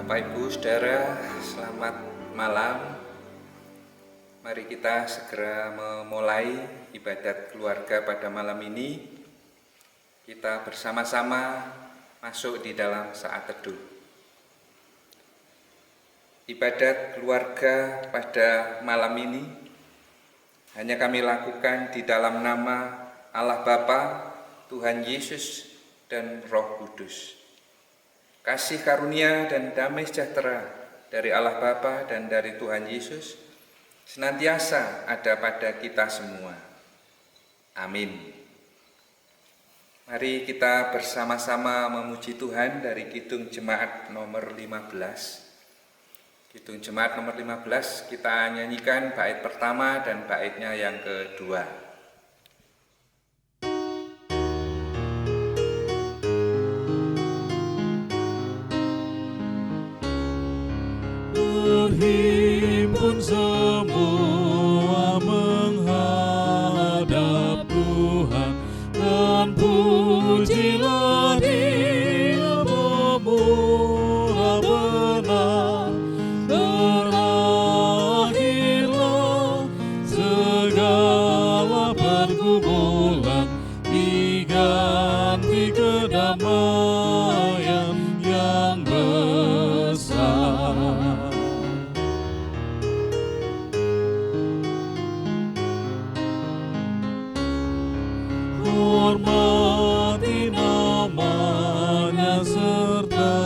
Bapak Ibu Saudara, selamat malam. Mari kita segera memulai ibadat keluarga pada malam ini. Kita bersama-sama masuk di dalam saat teduh. Ibadat keluarga pada malam ini hanya kami lakukan di dalam nama Allah Bapa, Tuhan Yesus, dan Roh Kudus. Kasih karunia dan damai sejahtera dari Allah Bapa dan dari Tuhan Yesus senantiasa ada pada kita semua. Amin. Mari kita bersama-sama memuji Tuhan dari Kidung Jemaat nomor 15. Kidung Jemaat nomor 15 kita nyanyikan bait pertama dan baitnya yang kedua. Berhimpun semua menghadap Tuhan, dan pujilah Dia memurah benar. Berakhirlah segala pergumulan, diganti kedamaian yang besar. Hormati namanya serta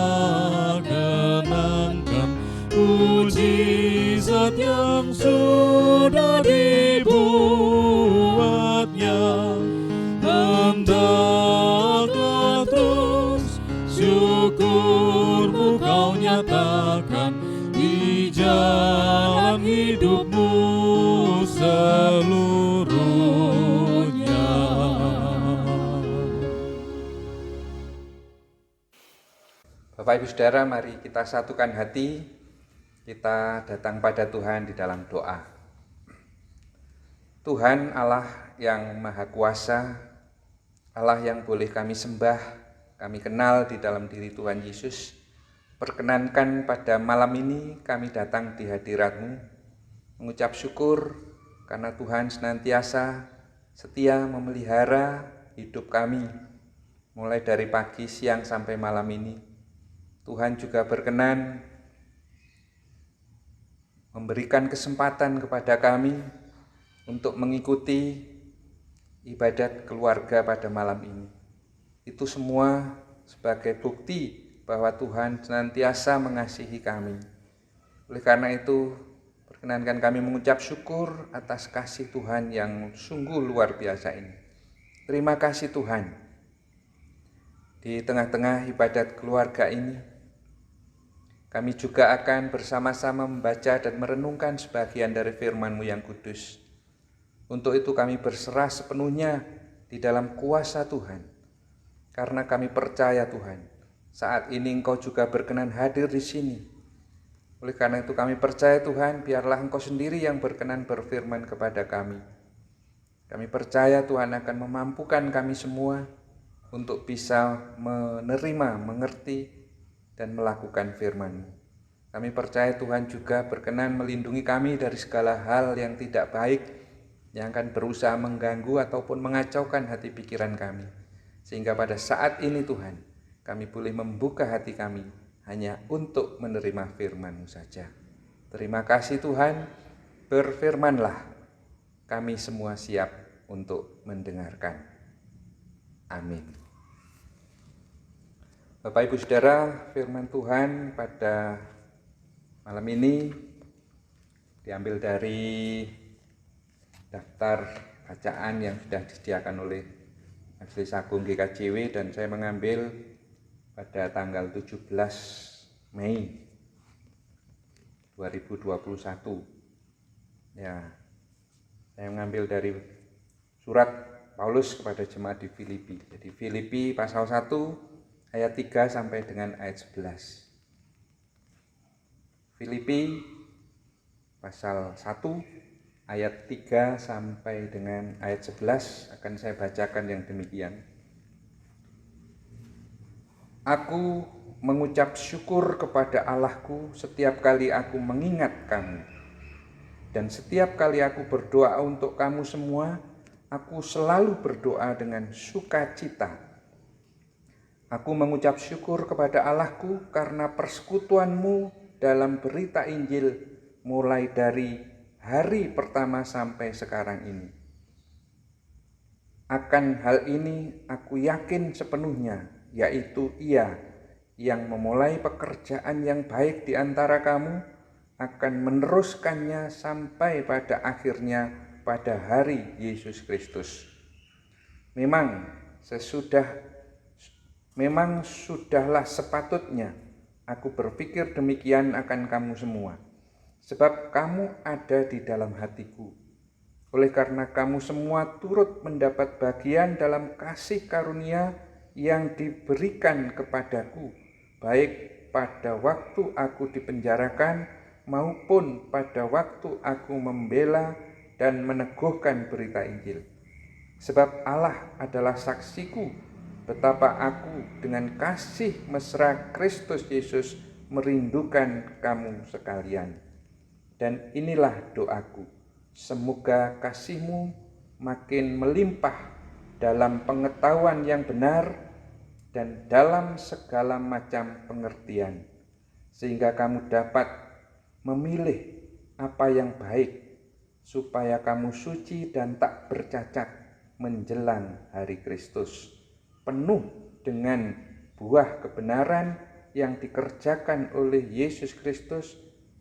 kenangkan mujizat yang sudah dibuatnya. Hendaklah terus syukurmu kau nyatakan di jalan hidupmu seluruhnya. Bapak Ibu Saudara, mari kita satukan hati, kita datang pada Tuhan di dalam doa. Tuhan Allah yang Maha Kuasa, Allah yang boleh kami sembah, kami kenal di dalam diri Tuhan Yesus, perkenankan pada malam ini kami datang di hadirat-Mu, mengucap syukur karena Tuhan senantiasa setia memelihara hidup kami, mulai dari pagi, siang, sampai malam ini. Tuhan juga berkenan memberikan kesempatan kepada kami untuk mengikuti ibadat keluarga pada malam ini. Itu semua sebagai bukti bahwa Tuhan senantiasa mengasihi kami. Oleh karena itu, perkenankan kami mengucap syukur atas kasih Tuhan yang sungguh luar biasa ini. Terima kasih Tuhan. Di tengah-tengah ibadat keluarga ini, kami juga akan bersama-sama membaca dan merenungkan sebagian dari firman-Mu yang kudus. Untuk itu kami berserah sepenuhnya di dalam kuasa Tuhan. Karena kami percaya Tuhan, saat ini Engkau juga berkenan hadir di sini. Oleh karena itu kami percaya Tuhan, biarlah Engkau sendiri yang berkenan berfirman kepada kami. Kami percaya Tuhan akan memampukan kami semua untuk bisa menerima, mengerti, dan melakukan firman-Mu. Kami percaya Tuhan juga berkenan melindungi kami dari segala hal yang tidak baik, yang akan berusaha mengganggu ataupun mengacaukan hati pikiran kami. Sehingga pada saat ini Tuhan, kami boleh membuka hati kami hanya untuk menerima firman-Mu saja. Terima kasih Tuhan, berfirmanlah, kami semua siap untuk mendengarkan. Amin. Bapak Ibu Saudara, firman Tuhan pada malam ini diambil dari daftar bacaan yang sudah disediakan oleh Majelis Agung GKJW, dan saya mengambil pada tanggal 17 Mei 2021. Ya, saya mengambil dari surat Paulus kepada jemaat di Filipi. Jadi Filipi pasal 1 ayat 3 sampai dengan ayat 11. Filipi pasal 1 ayat 3 sampai dengan ayat 11 akan saya bacakan yang demikian. Aku mengucap syukur kepada Allahku setiap kali aku mengingat kamu. Dan setiap kali aku berdoa untuk kamu semua, aku selalu berdoa dengan sukacita. Aku mengucap syukur kepada Allahku karena persekutuanmu dalam berita Injil mulai dari hari pertama sampai sekarang ini. Akan hal ini aku yakin sepenuhnya, yaitu Ia yang memulai pekerjaan yang baik di antara kamu akan meneruskannya sampai pada akhirnya pada hari Yesus Kristus. Memang sudahlah sepatutnya aku berpikir demikian akan kamu semua, sebab kamu ada di dalam hatiku. Oleh karena kamu semua turut mendapat bagian dalam kasih karunia yang diberikan kepadaku, baik pada waktu aku dipenjarakan maupun pada waktu aku membela dan meneguhkan berita Injil. Sebab Allah adalah saksiku betapa aku dengan kasih mesra Kristus Yesus merindukan kamu sekalian. Dan inilah doaku, semoga kasihmu makin melimpah dalam pengetahuan yang benar dan dalam segala macam pengertian, sehingga kamu dapat memilih apa yang baik, supaya kamu suci dan tak bercacat menjelang hari Kristus, penuh dengan buah kebenaran yang dikerjakan oleh Yesus Kristus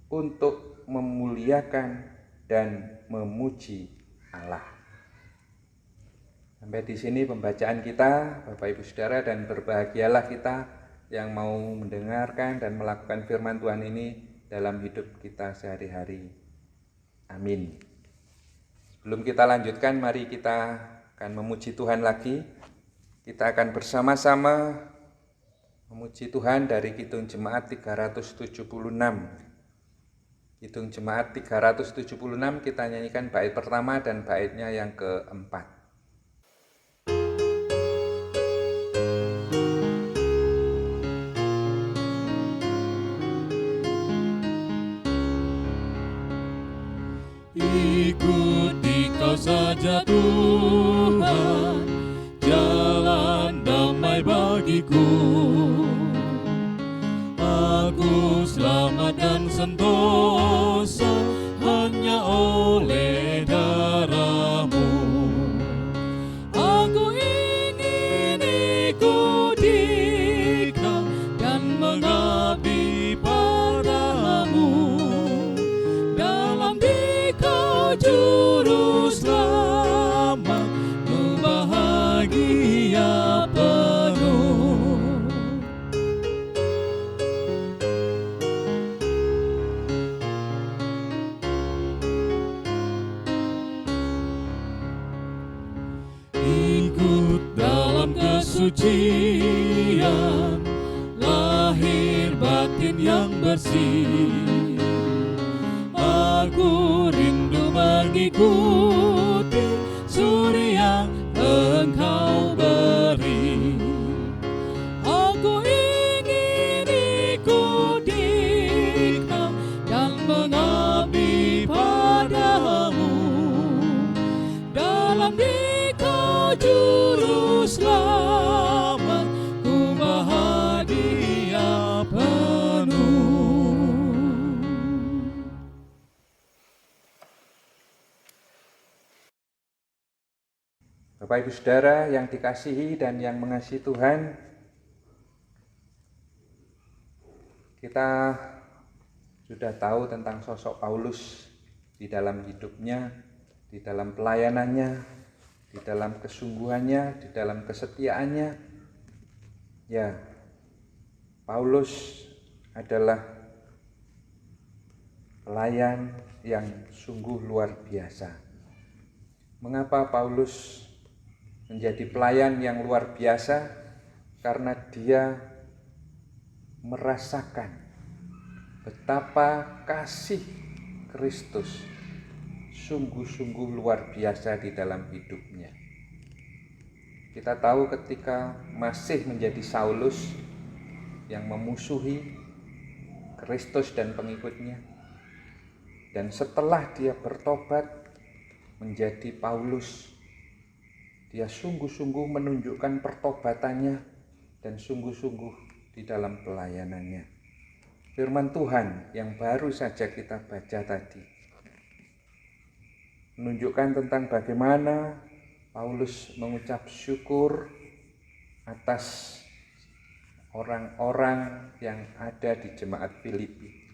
untuk memuliakan dan memuji Allah. Sampai di sini pembacaan kita, Bapak Ibu Saudara, dan berbahagialah kita yang mau mendengarkan dan melakukan firman Tuhan ini dalam hidup kita sehari-hari. Amin. Sebelum kita lanjutkan, mari kita akan memuji Tuhan lagi. Kita akan bersama-sama memuji Tuhan dari Kidung Jemaat 376. Kidung Jemaat 376 kita nyanyikan bait pertama dan baitnya yang keempat. Ikuti kau saja Tuhan, jalan damai bagiku. Aku selamat dan sentosa hanya oleh darah-Mu. Aku ingin ikuti Kau dan mengabdi pada-Mu. Dalam Dikau Juru Selamat, ku bahagia penuh. Ikut dalam kesucian, lahir batin yang bersih. Aku rindu mengikuti suri yang Engkau beri. Aku ingin ikuti Kau dan mengabdi pada-Mu. Dalam Dikau Juru Selamat, ku bahagia penuh. Bapak Ibu Saudara yang dikasihi dan yang mengasihi Tuhan, kita sudah tahu tentang sosok Paulus di dalam hidupnya, di dalam pelayanannya, di dalam kesungguhannya, di dalam kesetiaannya. Ya, Paulus adalah pelayan yang sungguh luar biasa. Mengapa Paulus menjadi pelayan yang luar biasa? Karena dia merasakan betapa kasih Kristus sungguh-sungguh luar biasa di dalam hidupnya. Kita tahu ketika masih menjadi Saulus, yang memusuhi Kristus dan pengikutnya. Dan setelah dia bertobat menjadi Paulus, dia sungguh-sungguh menunjukkan pertobatannya dan sungguh-sungguh di dalam pelayanannya. Firman Tuhan yang baru saja kita baca tadi menunjukkan tentang bagaimana Paulus mengucap syukur atas orang-orang yang ada di jemaat Filipi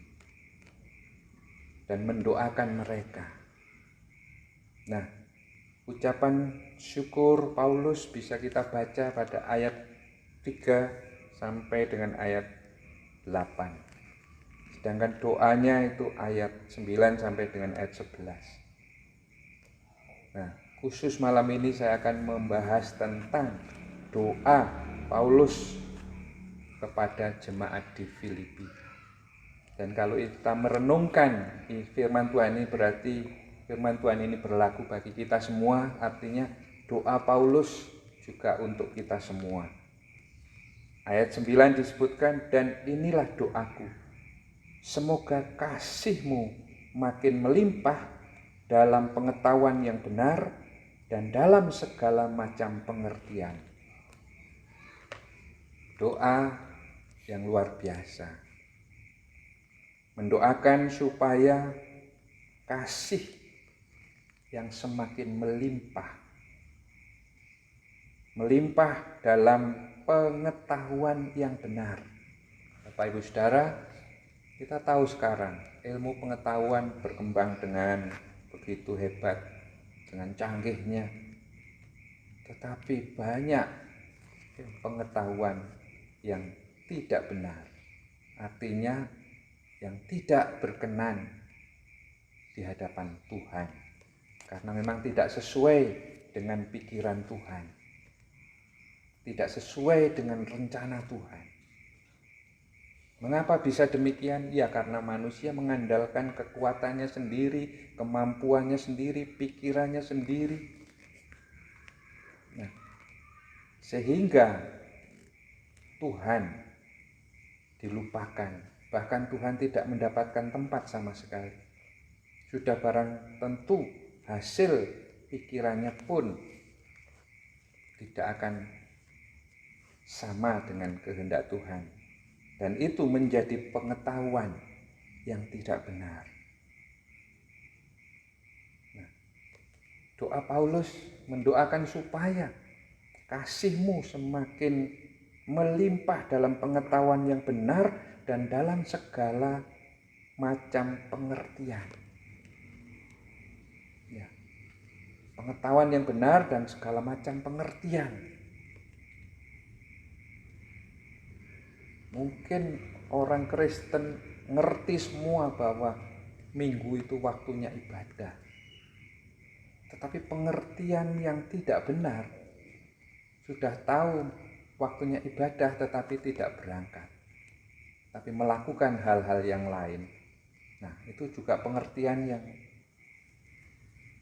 dan mendoakan mereka. Nah, ucapan syukur Paulus bisa kita baca pada ayat 3 sampai dengan ayat 8. Sedangkan doanya itu ayat 9 sampai dengan ayat 11. Nah, khusus malam ini saya akan membahas tentang doa Paulus kepada jemaat di Filipi. Dan kalau kita merenungkan firman Tuhan ini, berarti firman Tuhan ini berlaku bagi kita semua. Artinya doa Paulus juga untuk kita semua. Ayat 9 disebutkan, dan inilah doaku, semoga kasih-Mu makin melimpah dalam pengetahuan yang benar dan dalam segala macam pengertian. Doa yang luar biasa. Mendoakan supaya kasih yang semakin melimpah dalam pengetahuan yang benar. Bapak Ibu Saudara, kita tahu sekarang ilmu pengetahuan berkembang dengan begitu hebat, dengan canggihnya. Tetapi banyak pengetahuan yang tidak benar, artinya yang tidak berkenan di hadapan Tuhan, karena memang tidak sesuai dengan pikiran Tuhan, tidak sesuai dengan rencana Tuhan. Mengapa bisa demikian? Ya, karena manusia mengandalkan kekuatannya sendiri, kemampuannya sendiri, pikirannya sendiri. Nah, sehingga Tuhan dilupakan. Bahkan Tuhan tidak mendapatkan tempat sama sekali. Sudah barang tentu hasil pikirannya pun tidak akan sama dengan kehendak Tuhan. Dan itu menjadi pengetahuan yang tidak benar. Nah, doa Paulus mendoakan supaya kasih-Mu semakin melimpah dalam pengetahuan yang benar dan dalam segala macam pengertian. Ya, pengetahuan yang benar dan segala macam pengertian. Mungkin orang Kristen ngerti semua bahwa minggu itu waktunya ibadah. Tetapi pengertian yang tidak benar, sudah tahu waktunya ibadah tetapi tidak berangkat, tapi melakukan hal-hal yang lain. Nah, itu juga pengertian yang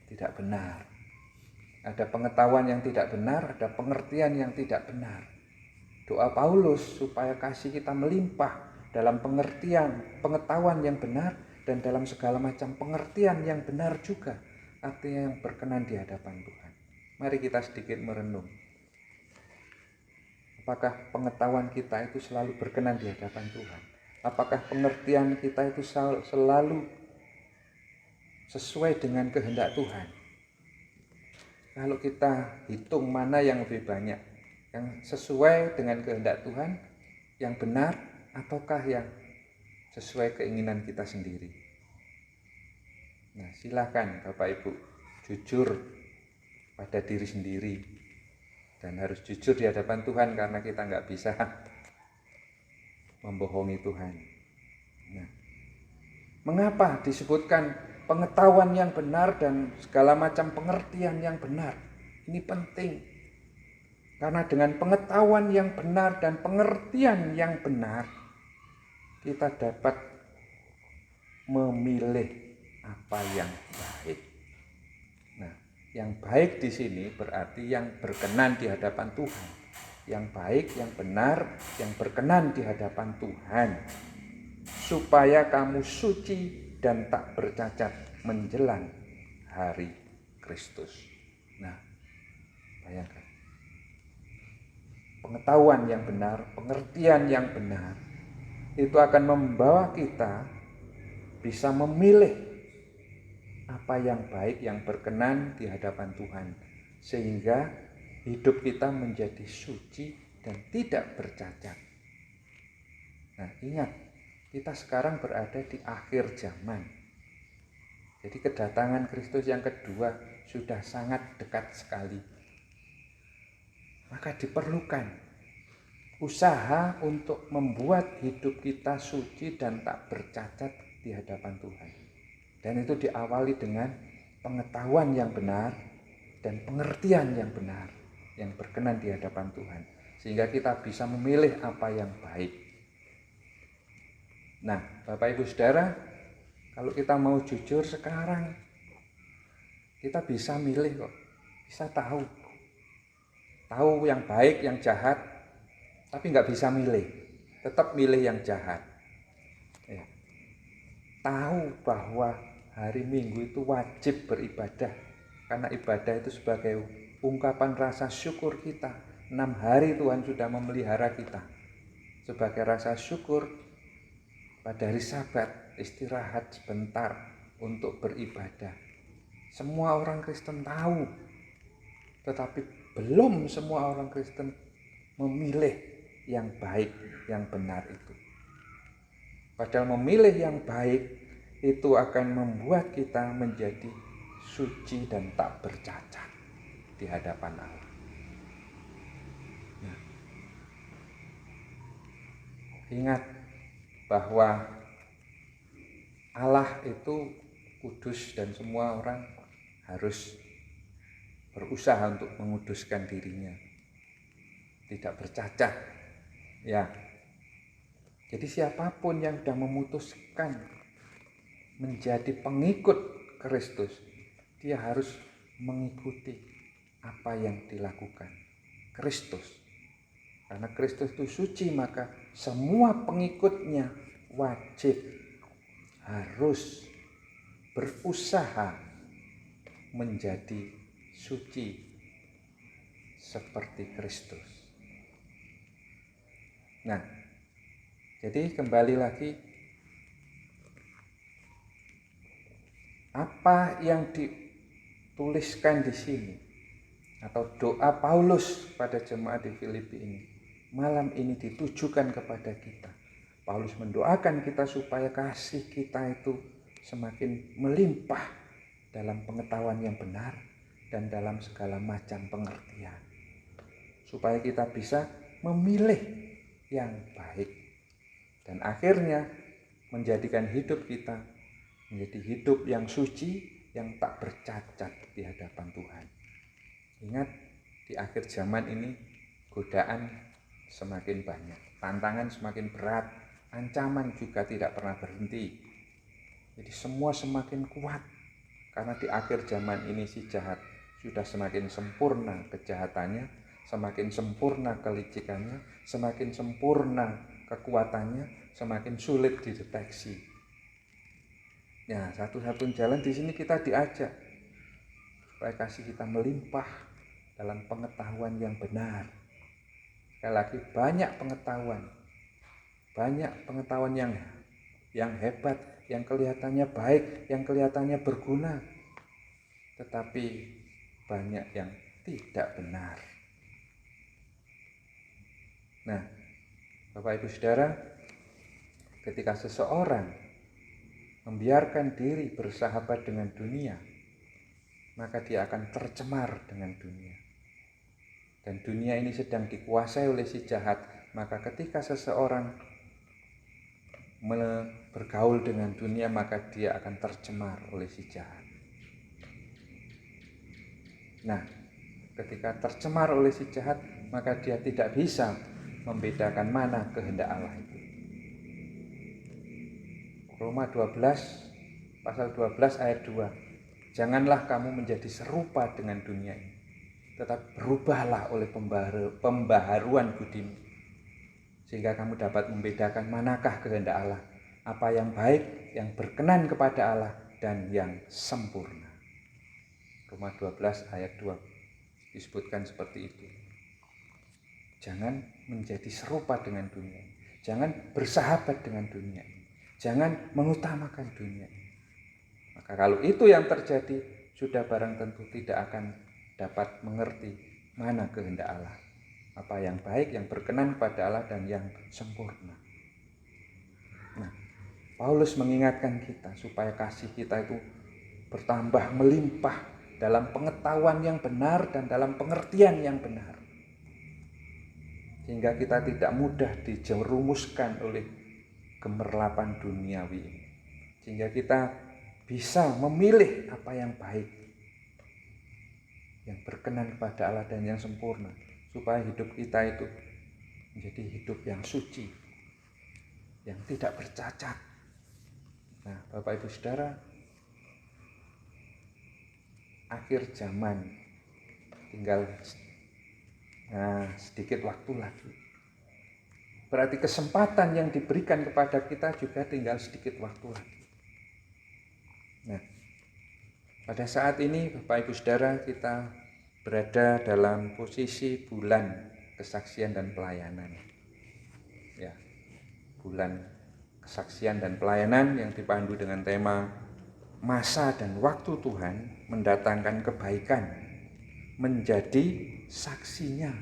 tidak benar. Ada pengetahuan yang tidak benar, ada pengertian yang tidak benar. Doa Paulus supaya kasih kita melimpah dalam pengetahuan yang benar dan dalam segala macam pengertian yang benar juga, artinya yang berkenan di hadapan Tuhan. Mari kita sedikit merenung. Apakah pengetahuan kita itu selalu berkenan di hadapan Tuhan? Apakah pengertian kita itu selalu sesuai dengan kehendak Tuhan? Kalau kita hitung mana yang lebih banyak, yang sesuai dengan kehendak Tuhan, yang benar, ataukah yang sesuai keinginan kita sendiri? Nah, silakan Bapak Ibu jujur pada diri sendiri. Dan harus jujur di hadapan Tuhan, karena kita nggak bisa membohongi Tuhan. Nah, mengapa disebutkan pengetahuan yang benar dan segala macam pengertian yang benar? Ini penting. Karena dengan pengetahuan yang benar dan pengertian yang benar, kita dapat memilih apa yang baik. Nah, yang baik di sini berarti yang berkenan di hadapan Tuhan, yang baik, yang benar, yang berkenan di hadapan Tuhan, supaya kamu suci dan tak bercacat menjelang hari Kristus. Nah, bayangkan. Pengetahuan yang benar, pengertian yang benar, itu akan membawa kita bisa memilih apa yang baik, yang berkenan di hadapan Tuhan. Sehingga hidup kita menjadi suci dan tidak bercacat. Nah, ingat, kita sekarang berada di akhir zaman. Jadi kedatangan Kristus yang kedua sudah sangat dekat sekali. Maka diperlukan usaha untuk membuat hidup kita suci dan tak bercacat di hadapan Tuhan. Dan itu diawali dengan pengetahuan yang benar dan pengertian yang benar, yang berkenan di hadapan Tuhan. Sehingga kita bisa memilih apa yang baik. Nah, Bapak Ibu Saudara, kalau kita mau jujur sekarang, kita bisa milih kok, bisa tahu yang baik, yang jahat, tapi nggak bisa milih, tetap milih yang jahat. Ya. Tahu bahwa hari Minggu itu wajib beribadah, karena ibadah itu sebagai ungkapan rasa syukur kita. 6 hari Tuhan sudah memelihara kita. Sebagai rasa syukur, pada hari Sabat istirahat sebentar untuk beribadah. Semua orang Kristen tahu, tetapi belum semua orang Kristen memilih yang baik, yang benar itu. Padahal memilih yang baik itu akan membuat kita menjadi suci dan tak bercacat di hadapan Allah. Nah, ingat bahwa Allah itu kudus dan semua orang harus berusaha untuk menguduskan dirinya, tidak bercacat. Ya, jadi siapapun yang sudah memutuskan menjadi pengikut Kristus, dia harus mengikuti apa yang dilakukan Kristus. Karena Kristus itu suci, maka semua pengikutnya wajib harus berusaha menjadi suci seperti Kristus. Nah, jadi kembali lagi, apa yang dituliskan di sini atau doa Paulus pada jemaat di Filipi ini malam ini ditujukan kepada kita. Paulus mendoakan kita supaya kasih kita itu semakin melimpah dalam pengetahuan yang benar dan dalam segala macam pengertian, supaya kita bisa memilih yang baik dan akhirnya menjadikan hidup kita menjadi hidup yang suci, yang tak bercacat di hadapan Tuhan. Ingat, di akhir zaman ini godaan semakin banyak, tantangan semakin berat, ancaman juga tidak pernah berhenti. Jadi semua semakin kuat, karena di akhir zaman ini si jahat sudah semakin sempurna kejahatannya, semakin sempurna kelicikannya, semakin sempurna kekuatannya, semakin sulit dideteksi. Ya, satu-satunya jalan di sini kita diajak supaya kasih kita melimpah dalam pengetahuan yang benar. Sekali lagi, banyak pengetahuan yang hebat, yang kelihatannya baik, yang kelihatannya berguna, tetapi banyak yang tidak benar. Nah, Bapak Ibu Saudara, ketika seseorang membiarkan diri bersahabat dengan dunia, maka dia akan tercemar dengan dunia. Dan dunia ini sedang dikuasai oleh si jahat, maka ketika seseorang bergaul dengan dunia, maka dia akan tercemar oleh si jahat. Nah, ketika tercemar oleh si jahat, maka dia tidak bisa membedakan mana kehendak Allah itu. Roma 12, pasal 12 ayat 2. Janganlah kamu menjadi serupa dengan dunia ini, tetapi berubahlah oleh pembaharuan budimu, sehingga kamu dapat membedakan manakah kehendak Allah, apa yang baik, yang berkenan kepada Allah, dan yang sempurna. Roma 12 ayat 2 disebutkan seperti itu. Jangan menjadi serupa dengan dunia, jangan bersahabat dengan dunia, jangan mengutamakan dunia. Maka kalau itu yang terjadi, sudah barang tentu tidak akan dapat mengerti mana kehendak Allah, apa yang baik, yang berkenan kepada Allah, dan yang sempurna. Nah, Paulus mengingatkan kita supaya kasih kita itu bertambah melimpah dalam pengetahuan yang benar dan dalam pengertian yang benar, sehingga kita tidak mudah dijerumuskan oleh gemerlapan duniawi, sehingga kita bisa memilih apa yang baik, yang berkenan kepada Allah, dan yang sempurna, supaya hidup kita itu menjadi hidup yang suci, yang tidak bercacat. Nah, Bapak Ibu Saudara, akhir zaman tinggal sedikit waktu lagi. Berarti kesempatan yang diberikan kepada kita juga tinggal sedikit waktu lagi. Nah, pada saat ini Bapak Ibu Saudara, kita berada dalam posisi bulan kesaksian dan pelayanan. Ya, bulan kesaksian dan pelayanan yang dipandu dengan tema masa dan waktu Tuhan mendatangkan kebaikan, menjadi saksinya.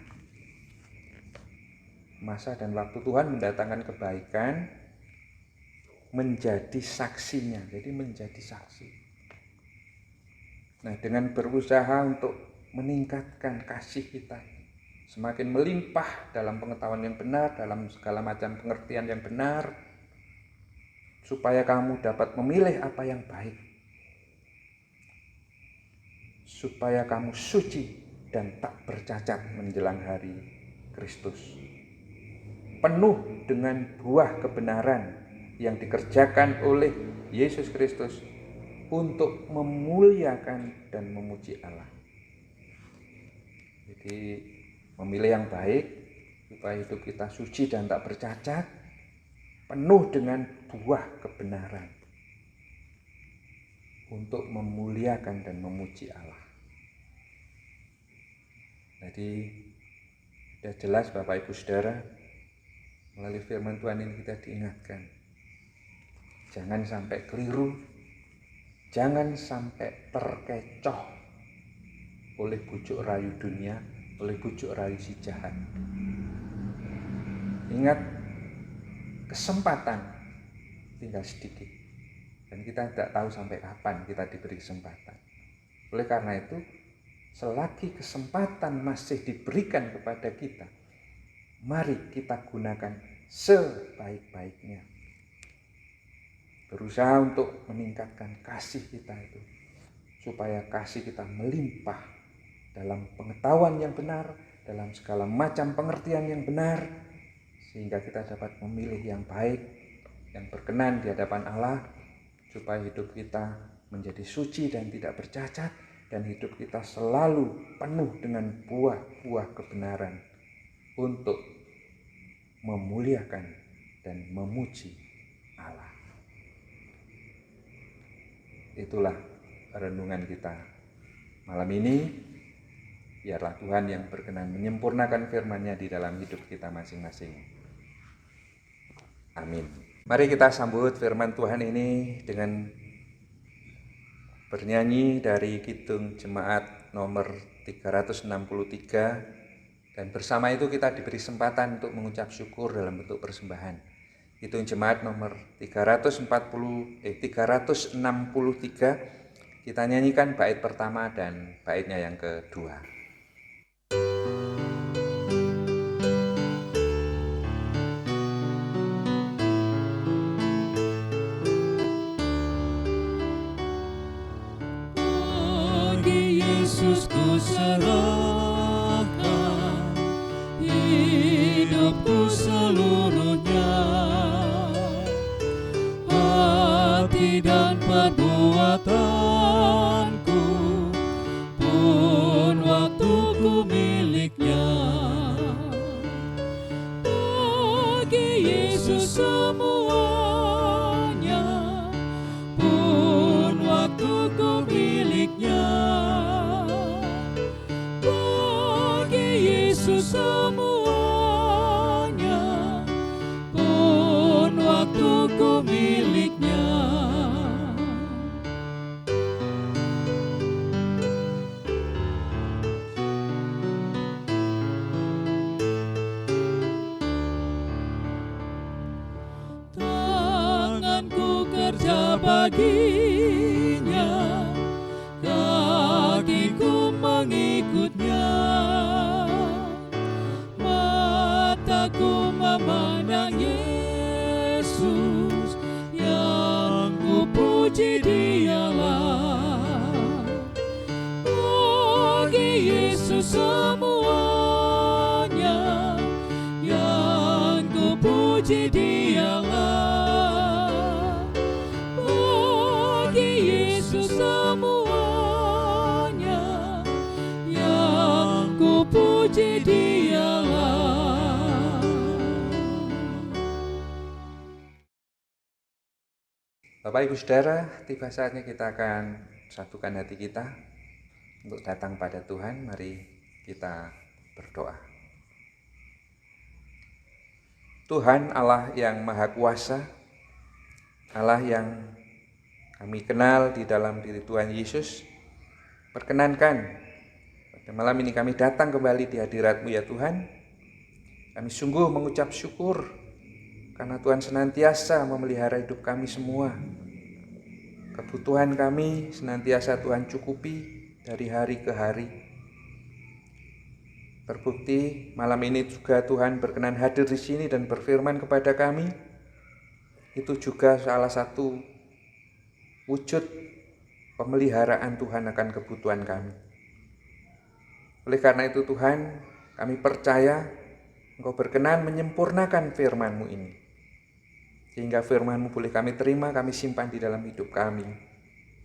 Masa dan waktu Tuhan mendatangkan kebaikan, menjadi saksinya. Jadi menjadi saksi. Nah, dengan berusaha untuk meningkatkan kasih kita, semakin melimpah dalam pengetahuan yang benar, dalam segala macam pengertian yang benar, supaya kamu dapat memilih apa yang baik, supaya kamu suci dan tak bercacat menjelang hari Kristus, penuh dengan buah kebenaran yang dikerjakan oleh Yesus Kristus untuk memuliakan dan memuji Allah. Jadi memilih yang baik supaya hidup kita suci dan tak bercacat, penuh dengan buah kebenaran untuk memuliakan dan memuji Allah. Jadi sudah jelas Bapak Ibu Saudara, melalui firman Tuhan ini kita diingatkan, jangan sampai keliru, jangan sampai terkecoh oleh bujuk rayu dunia, oleh bujuk rayu si jahat. Ingat, kesempatan tinggal sedikit, dan kita tidak tahu sampai kapan kita diberi kesempatan. Oleh karena itu, selagi kesempatan masih diberikan kepada kita, mari kita gunakan sebaik-baiknya. Berusaha untuk meningkatkan kasih kita itu, supaya kasih kita melimpah dalam pengetahuan yang benar, dalam segala macam pengertian yang benar, sehingga kita dapat memilih yang baik, yang berkenan di hadapan Allah, supaya hidup kita menjadi suci dan tidak bercacat, dan hidup kita selalu penuh dengan buah-buah kebenaran untuk memuliakan dan memuji Allah. Itulah renungan kita malam ini. Biarlah Tuhan yang berkenan menyempurnakan firman-Nya di dalam hidup kita masing-masing. Amin. Mari kita sambut firman Tuhan ini dengan bernyanyi dari Kidung Jemaat nomor 363, dan bersama itu kita diberi kesempatan untuk mengucap syukur dalam bentuk persembahan. Kidung Jemaat nomor 363, kita nyanyikan bait pertama dan baitnya yang kedua. Yesus ku serahkan hidupku seluruhnya, hati dan perbuatanku pun waktuku baginya, kakiku mengikutnya. Mataku memandang Yesus, yang kupuji Dialah. Bagi Yesus semuanya, yang kupuji Dialah. Bagi Yesus semuanya, yang kupuji Dialah. Bapak Ibu Saudara, tiba saatnya kita akan satukan hati kita untuk datang pada Tuhan. Mari kita berdoa. Tuhan Allah yang Maha Kuasa, Allah yang kami kenal di dalam diri Tuhan Yesus, perkenankan pada malam ini kami datang kembali di hadirat-Mu ya Tuhan. Kami sungguh mengucap syukur karena Tuhan senantiasa memelihara hidup kami semua. Kebutuhan kami senantiasa Tuhan cukupi dari hari ke hari. Terbukti malam ini juga Tuhan berkenan hadir di sini dan berfirman kepada kami. Itu juga salah satu wujud pemeliharaan Tuhan akan kebutuhan kami. Oleh karena itu Tuhan, kami percaya Engkau berkenan menyempurnakan firman-Mu ini. Sehingga firman-Mu boleh kami terima, kami simpan di dalam hidup kami.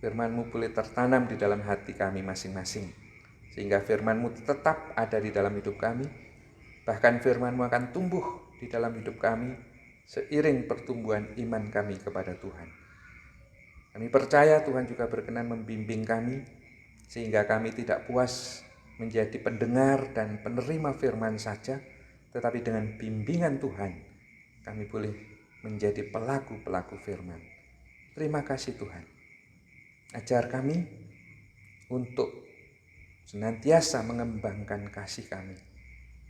Firman-Mu boleh tertanam di dalam hati kami masing-masing. Sehingga firman-Mu tetap ada di dalam hidup kami. Bahkan firman-Mu akan tumbuh di dalam hidup kami seiring pertumbuhan iman kami kepada Tuhan. Kami percaya Tuhan juga berkenan membimbing kami, sehingga kami tidak puas menjadi pendengar dan penerima firman saja, tetapi dengan bimbingan Tuhan, kami boleh menjadi pelaku-pelaku firman. Terima kasih Tuhan. Ajar kami untuk senantiasa mengembangkan kasih kami,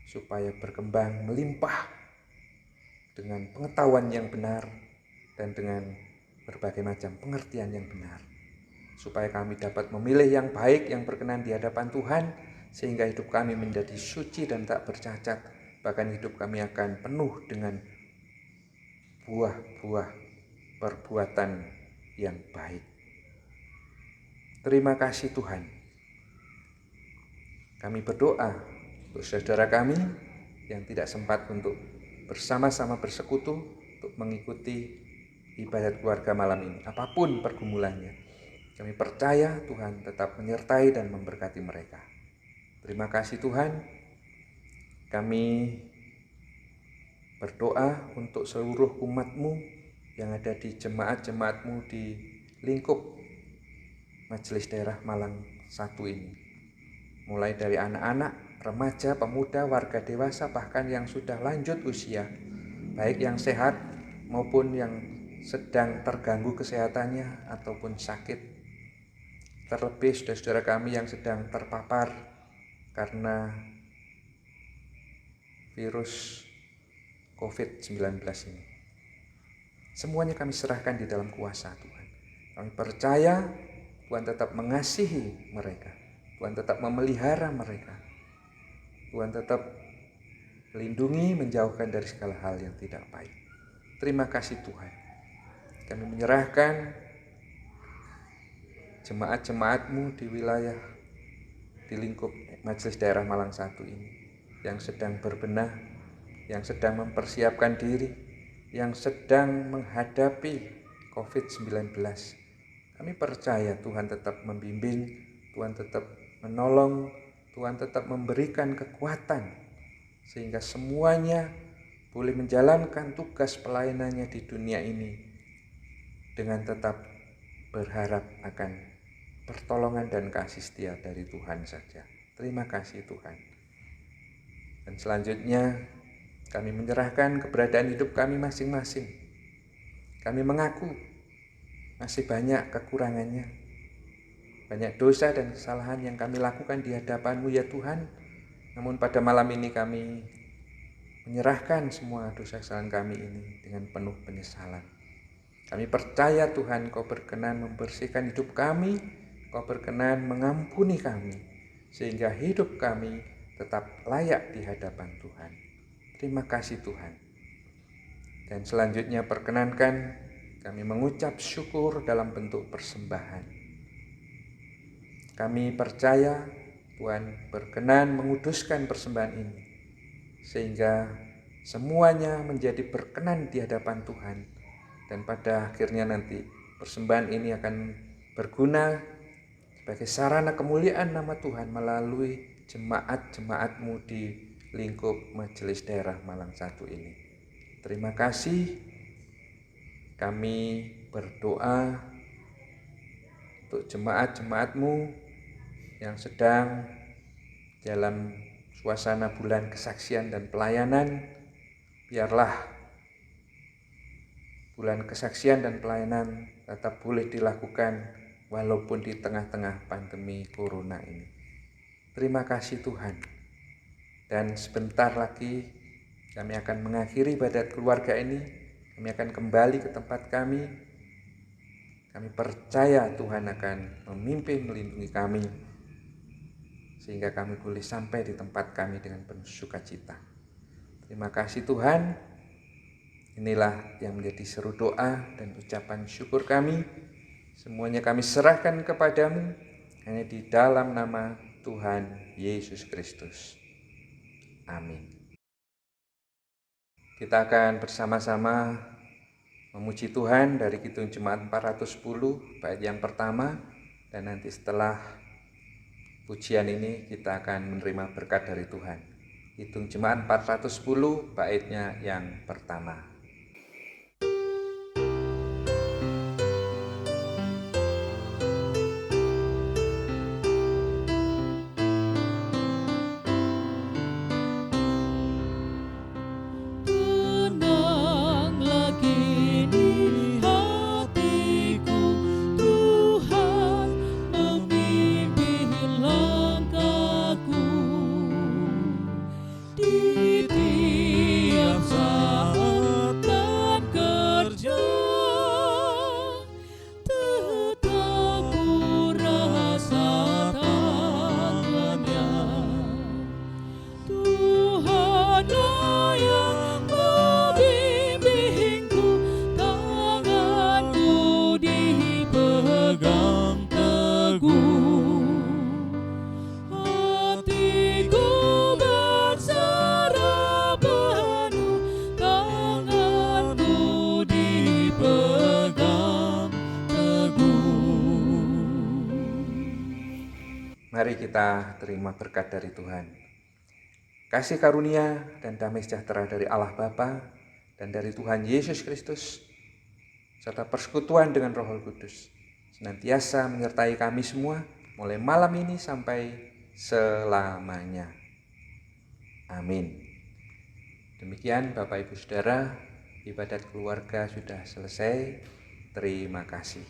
supaya berkembang melimpah dengan pengetahuan yang benar dan dengan berbagai macam pengertian yang benar. Supaya kami dapat memilih yang baik, yang berkenan di hadapan Tuhan, sehingga hidup kami menjadi suci dan tak bercacat. Bahkan hidup kami akan penuh dengan buah-buah perbuatan yang baik. Terima kasih Tuhan. Kami berdoa untuk saudara kami yang tidak sempat untuk bersama-sama bersekutu untuk mengikuti ibadat keluarga malam ini, apapun pergumulannya. Kami percaya Tuhan tetap menyertai dan memberkati mereka. Terima kasih Tuhan. Kami berdoa untuk seluruh umat-Mu yang ada di jemaat-jemaat-Mu di lingkup Majelis Daerah Malang 1 ini. Mulai dari anak-anak, remaja, pemuda, warga dewasa, bahkan yang sudah lanjut usia, baik yang sehat maupun yang sedang terganggu kesehatannya ataupun sakit. Terlebih saudara-saudara kami yang sedang terpapar karena virus COVID-19 ini. Semuanya kami serahkan di dalam kuasa Tuhan. Kami percaya Tuhan tetap mengasihi mereka. Tuhan tetap memelihara mereka. Tuhan tetap melindungi, menjauhkan dari segala hal yang tidak baik. Terima kasih Tuhan. Kami menyerahkan jemaat-jemaat-Mu di wilayah, di lingkup Majelis Daerah Malang 1 ini, yang sedang berbenah, yang sedang mempersiapkan diri, yang sedang menghadapi COVID-19. Kami percaya Tuhan tetap membimbing, Tuhan tetap menolong, Tuhan tetap memberikan kekuatan, sehingga semuanya boleh menjalankan tugas pelayanannya di dunia ini dengan tetap berharap akan pertolongan dan kasih setia dari Tuhan saja. Terima kasih Tuhan. Dan selanjutnya kami menyerahkan keberadaan hidup kami masing-masing. Kami mengaku masih banyak kekurangannya, banyak dosa dan kesalahan yang kami lakukan di hadapan-Mu ya Tuhan. Namun pada malam ini kami menyerahkan semua dosa kesalahan kami ini dengan penuh penyesalan. Kami percaya Tuhan, Kau berkenan membersihkan hidup kami, Kau berkenan mengampuni kami, sehingga hidup kami tetap layak di hadapan Tuhan. Terima kasih Tuhan. Dan selanjutnya perkenankan kami mengucap syukur dalam bentuk persembahan. Kami percaya Tuhan berkenan menguduskan persembahan ini, sehingga semuanya menjadi berkenan di hadapan Tuhan. Dan pada akhirnya nanti persembahan ini akan berguna sebagai sarana kemuliaan nama Tuhan melalui jemaat-jemaat-Mu di lingkup Majelis Daerah Malang 1 ini. Terima kasih. Kami berdoa untuk jemaat-jemaat-Mu yang sedang dalam suasana bulan kesaksian dan pelayanan. Biarlah bulan kesaksian dan pelayanan tetap boleh dilakukan walaupun di tengah-tengah pandemi corona ini. Terima kasih Tuhan. Dan sebentar lagi kami akan mengakhiri ibadat keluarga ini. Kami akan kembali ke tempat kami. Kami percaya Tuhan akan memimpin, melindungi kami, sehingga kami boleh sampai di tempat kami dengan penuh sukacita. Terima kasih Tuhan. Inilah yang menjadi seru doa dan ucapan syukur kami. Semuanya kami serahkan kepadamu hanya di dalam nama Tuhan Yesus Kristus. Amin. Kita akan bersama-sama memuji Tuhan dari Kidung Jemaat 410 bait yang pertama, dan nanti setelah pujian ini kita akan menerima berkat dari Tuhan. Kidung Jemaat 410 baitnya yang pertama. Mari kita terima berkat dari Tuhan. Kasih karunia dan damai sejahtera dari Allah Bapa dan dari Tuhan Yesus Kristus, serta persekutuan dengan Roh Kudus, senantiasa menyertai kami semua, mulai malam ini sampai selamanya. Amin. Demikian Bapak Ibu Saudara, ibadat keluarga sudah selesai. Terima kasih.